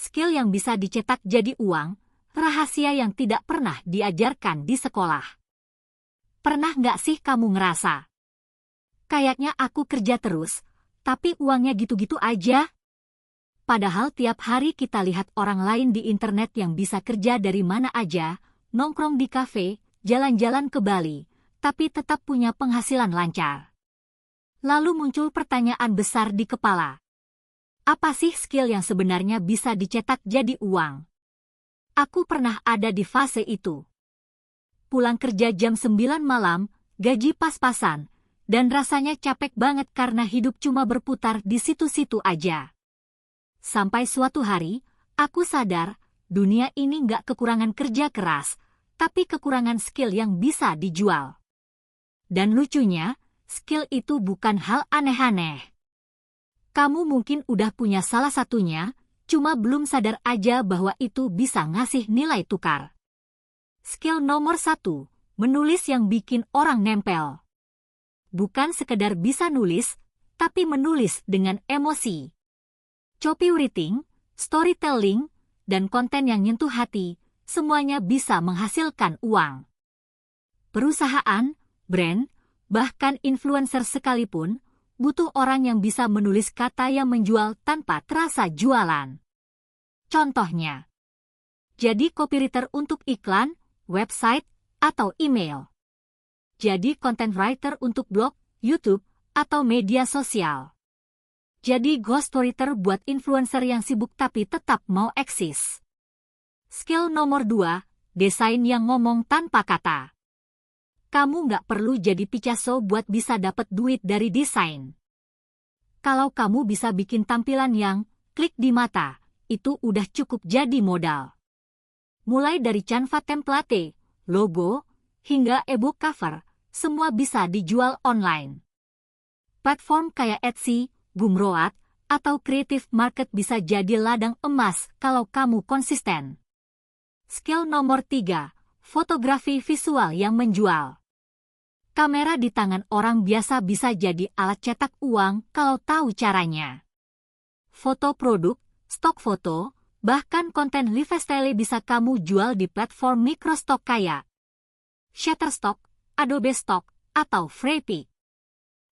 Skill yang bisa dicetak jadi uang, rahasia yang tidak pernah diajarkan di sekolah. Pernah nggak sih kamu ngerasa? Kayaknya aku kerja terus, tapi uangnya gitu-gitu aja. Padahal tiap hari kita lihat orang lain di internet yang bisa kerja dari mana aja, nongkrong di kafe, jalan-jalan ke Bali, tapi tetap punya penghasilan lancar. Lalu muncul pertanyaan besar di kepala. Apa sih skill yang sebenarnya bisa dicetak jadi uang? Aku pernah ada di fase itu. Pulang kerja jam 9 malam, gaji pas-pasan, dan rasanya capek banget karena hidup cuma berputar di situ-situ aja. Sampai suatu hari, aku sadar, dunia ini nggak kekurangan kerja keras, tapi kekurangan skill yang bisa dijual. Dan lucunya, skill itu bukan hal aneh-aneh. Kamu mungkin udah punya salah satunya, cuma belum sadar aja bahwa itu bisa ngasih nilai tukar. Skill nomor 1, menulis yang bikin orang nempel. Bukan sekedar bisa nulis, tapi menulis dengan emosi. Copywriting, storytelling, dan konten yang nyentuh hati, semuanya bisa menghasilkan uang. Perusahaan, brand, bahkan influencer sekalipun, butuh orang yang bisa menulis kata yang menjual tanpa terasa jualan. Contohnya, jadi copywriter untuk iklan, website, atau email. Jadi content writer untuk blog, YouTube, atau media sosial. Jadi ghostwriter buat influencer yang sibuk tapi tetap mau eksis. Skill nomor 2, desain yang ngomong tanpa kata. Kamu nggak perlu jadi Picasso buat bisa dapat duit dari desain. Kalau kamu bisa bikin tampilan yang klik di mata, itu udah cukup jadi modal. Mulai dari Canva template, logo, hingga ebook cover, semua bisa dijual online. Platform kayak Etsy, Gumroad, atau Creative Market bisa jadi ladang emas kalau kamu konsisten. Skill nomor 3, fotografi visual yang menjual. Kamera di tangan orang biasa bisa jadi alat cetak uang kalau tahu caranya. Foto produk, stok foto, bahkan konten lifestyle bisa kamu jual di platform microstock kayak Shutterstock, Adobe Stock, atau Freepik.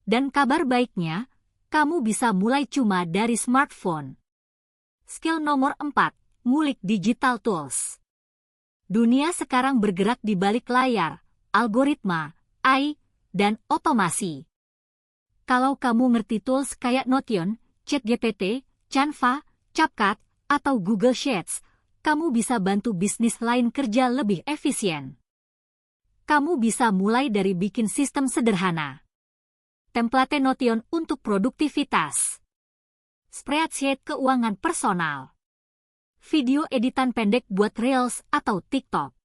Dan kabar baiknya, kamu bisa mulai cuma dari smartphone. Skill nomor 4, ngulik digital tools. Dunia sekarang bergerak di balik layar, algoritma, AI, dan otomasi. Kalau kamu ngerti tools kayak Notion, ChatGPT, Canva, CapCut, atau Google Sheets, kamu bisa bantu bisnis lain kerja lebih efisien. Kamu bisa mulai dari bikin sistem sederhana. Template Notion untuk produktivitas. Spreadsheet keuangan personal. Video editan pendek buat Reels atau TikTok.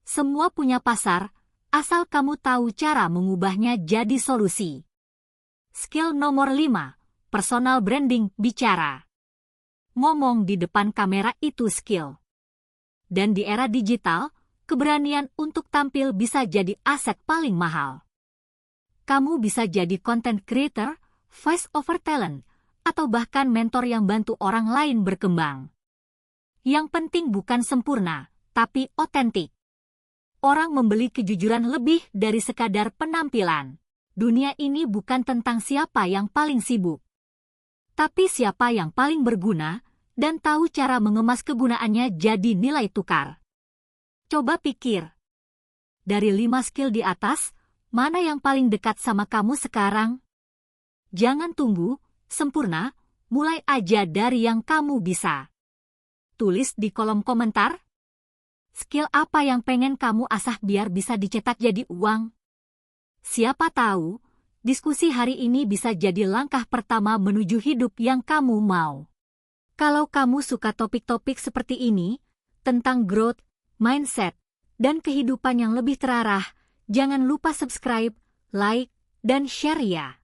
Semua punya pasar, asal kamu tahu cara mengubahnya jadi solusi. Skill nomor 5, personal branding bicara. Ngomong di depan kamera itu skill. Dan di era digital, keberanian untuk tampil bisa jadi aset paling mahal. Kamu bisa jadi content creator, voice over talent, atau bahkan mentor yang bantu orang lain berkembang. Yang penting bukan sempurna, tapi otentik. Orang membeli kejujuran lebih dari sekadar penampilan. Dunia ini bukan tentang siapa yang paling sibuk, tapi siapa yang paling berguna dan tahu cara mengemas kegunaannya jadi nilai tukar. Coba pikir, dari 5 skill di atas, mana yang paling dekat sama kamu sekarang? Jangan tunggu sempurna, mulai aja dari yang kamu bisa. Tulis di kolom komentar. Skill apa yang pengen kamu asah biar bisa dicetak jadi uang? Siapa tahu, diskusi hari ini bisa jadi langkah pertama menuju hidup yang kamu mau. Kalau kamu suka topik-topik seperti ini, tentang growth, mindset, dan kehidupan yang lebih terarah, jangan lupa subscribe, like, dan share ya.